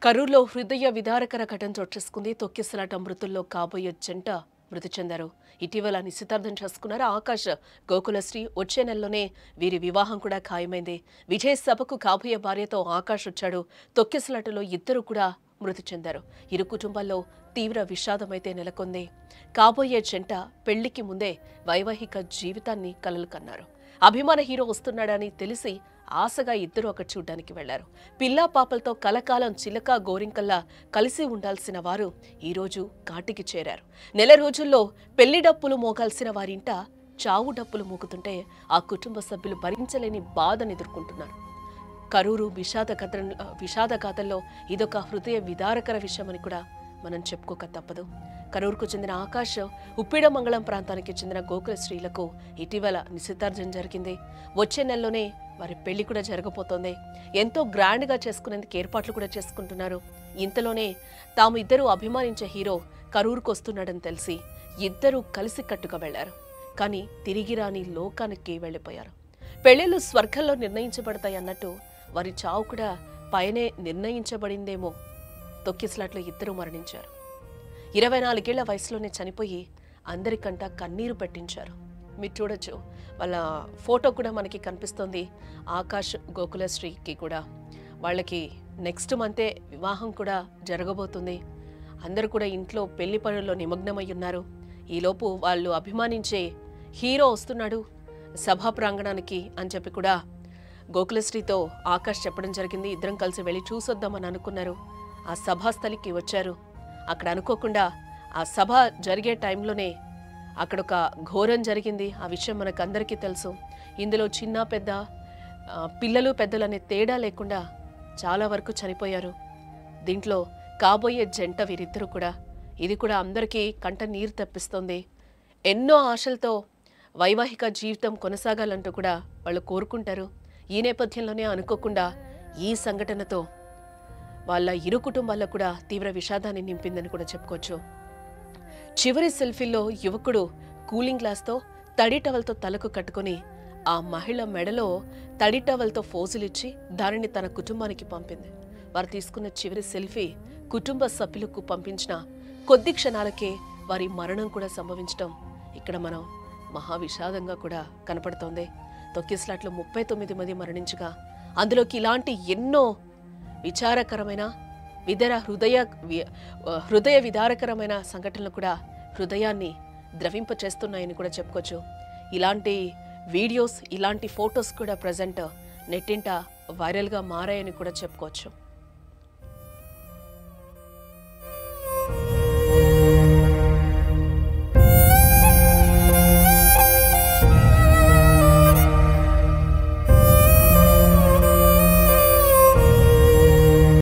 కరూర్లో హృదయ విదారకర ఘటన చోటు చేసుకుంది. తొక్కిసలాట మృతుల్లో కాబోయే జంట మృతి చెందారు. ఇటీవల నిశ్చితార్థం చేసుకున్నారు ఆకాష్, గోకులశ్రీ. వచ్చే నెలలోనే వీరి వివాహం కూడా ఖాయమైంది. విజయ్ సభకు కాబోయే భార్యతో ఆకాష్ వచ్చాడు. తొక్కిసలాటలో ఇద్దరు కూడా మృతి చెందారు. ఇరు కుటుంబాల్లో తీవ్ర విషాదమైతే నెలకొంది. కాబోయే జంట పెళ్లికి ముందే వైవాహిక జీవితాన్ని కలలు కన్నారు. అభిమాన హీరో వస్తున్నాడని తెలిసి ఆశగా ఇద్దరు అక్కడ చూడ్డానికి వెళ్లారు. పిల్లా పాపలతో కలకాలం చిలక గోరింకల్లా కలిసి ఉండాల్సిన వారు ఈరోజు కాటికి చేరారు. నెల రోజుల్లో పెళ్లి డప్పులు మోగాల్సిన వారింట చావు డప్పులు మోగుతుంటే ఆ కుటుంబ సభ్యులు భరించలేని బాధను ఎదుర్కొంటున్నారు. కరూరు విషాదగాథల్లో ఇదొక హృదయ విదారకర విషయమని కూడా మనం చెప్పుకోక తప్పదు. కరూరుకు చెందిన ఆకాష్, ఉప్పిడమంగళం ప్రాంతానికి చెందిన గోకులశ్రీలకు ఇటీవల నిశ్చితార్థం జరిగింది. వచ్చే నెలలోనే వారి పెళ్లి కూడా జరగబోతోంది. ఎంతో గ్రాండ్గా చేసుకునేందుకు ఏర్పాట్లు కూడా చేసుకుంటున్నారు. ఇంతలోనే తాము ఇద్దరు అభిమానించే హీరో కరూరుకు వస్తున్నాడని తెలిసి ఇద్దరూ కలిసి కట్టుగా వెళ్లారు. కానీ తిరిగి రాని లోకానికి వెళ్లిపోయారు. పెళ్లిళ్లు స్వర్గంలో నిర్ణయించబడతాయి అన్నట్టు వారి చావు కూడా పైనే నిర్ణయించబడిందేమో. తొక్కిసలాట్లో ఇద్దరు మరణించారు. 24 ఏళ్ల వయసులోనే చనిపోయి అందరికంట కన్నీరు పెట్టించారు. మీరు చూడొచ్చు, వాళ్ళ ఫోటో కూడా మనకి కనిపిస్తోంది. ఆకాష్, గోకులశ్రీకి కూడా వాళ్ళకి నెక్స్ట్ మంతే వివాహం కూడా జరగబోతుంది. అందరూ కూడా ఇంట్లో పెళ్లి పనుల్లో నిమగ్నమై ఉన్నారు. ఈలోపు వాళ్ళు అభిమానించే హీరో వస్తున్నాడు సభా ప్రాంగణానికి అని చెప్పి కూడా గోకులశ్రీతో ఆకాష్ చెప్పడం జరిగింది. ఇద్దరం కలిసి వెళ్ళి చూసొద్దామని అనుకున్నారు. ఆ సభాస్థలికి వచ్చారు. అక్కడ అనుకోకుండా ఆ సభ జరిగే టైంలోనే అక్కడ ఒక ఘోరం జరిగింది. ఆ విషయం మనకు అందరికీ తెలుసు. ఇందులో చిన్న పెద్ద, పిల్లలు పెద్దలు అనే తేడా లేకుండా చాలా వరకు చనిపోయారు. దీంట్లో కాబోయే జంట వీరిద్దరూ కూడా. ఇది కూడా అందరికీ కంట నీరు తెప్పిస్తోంది. ఎన్నో ఆశలతో వైవాహిక జీవితం కొనసాగాలంటూ కూడా వాళ్ళు కోరుకుంటారు. ఈ నేపథ్యంలోనే అనుకోకుండా ఈ సంఘటనతో వాళ్ళ ఇరు కుటుంబాల్లో కూడా తీవ్ర విషాదాన్ని నింపిందని కూడా చెప్పుకోవచ్చు. చివరి సెల్ఫీలో యువకుడు కూలింగ్ గ్లాస్తో తడి టవల్తో తలకు కట్టుకుని ఆ మహిళ మెడలో తడి టవల్తో ఫోజులిచ్చి దానిని తన కుటుంబానికి పంపింది. వారు తీసుకున్న చివరి సెల్ఫీ కుటుంబ సభ్యులకు పంపించిన కొద్ది క్షణాలకే వారి మరణం కూడా సంభవించడం ఇక్కడ మనం మహా విషాదంగా కూడా కనపడుతోంది. తొక్కిసలాట్లో 39 మంది మరణించగా అందులోకి ఇలాంటి ఎన్నో విచారకరమైన హృదయ విదారకరమైన సంఘటనలు కూడా హృదయాన్ని ద్రవింపచేస్తున్నాయని కూడా చెప్పుకోవచ్చు. ఇలాంటి వీడియోస్, ఇలాంటి ఫొటోస్ కూడా ప్రజెంట్ నెట్టింట వైరల్గా మారాయని కూడా చెప్పుకోవచ్చు.